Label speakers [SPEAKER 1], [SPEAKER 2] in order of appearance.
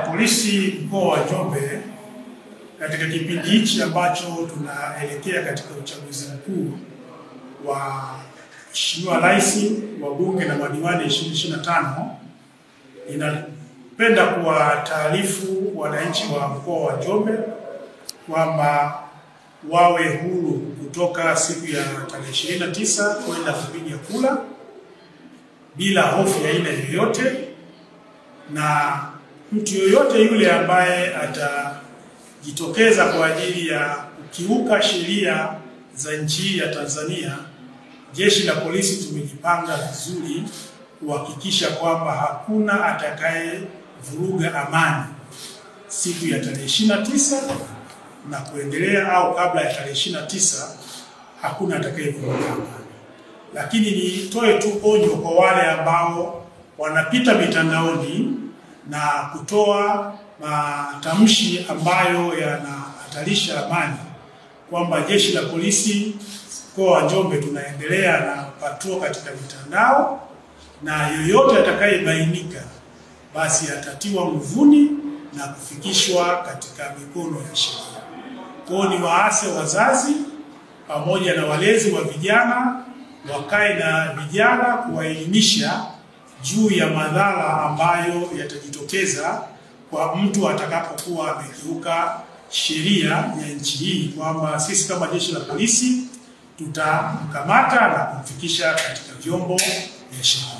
[SPEAKER 1] Polisi mkoa wa Njombe katika kipindi hichi ambacho tunaelekea katika uchaguzi mkuu wa Mheshimiwa Rais, wabunge na madiwani 2025, inapenda kuwataarifu wananchi wa mkoa wa Njombe kwamba wawe huru kutoka siku ya tarehe 29 kwenda kupiga kura bila hofu ya aina yoyote, na mtu yoyote yule ambaye atajitokeza kwa ajili ya kukiuka sheria za nchi ya Tanzania, Jeshi la Polisi tumejipanga vizuri kuhakikisha kwamba hakuna atakaye vuruga amani siku ya tarehe 29 na kuendelea, au kabla ya tarehe 29 hakuna atakaye vuruga amani. Lakini nitoe tu onyo kwa wale ambao wanapita mitandaoni na kutoa matamshi ambayo yanahatarisha amani, kwamba Jeshi la Polisi mkoa wa Njombe tunaendelea na patrol katika mitandao, na yoyote atakayebainika basi atatiwa nguvuni na kufikishwa katika mikono ya sheria. Kwa ni waase wazazi pamoja na walezi wa vijana wakae na vijana kuwaelimisha juu ya madhara ambayo yatajitokeza kwa mtu atakapokuwa amekiuka sheria ya nchi hii, kwamba sisi kama Jeshi la Polisi tutamkamata na kumfikisha katika vyombo vya sheria.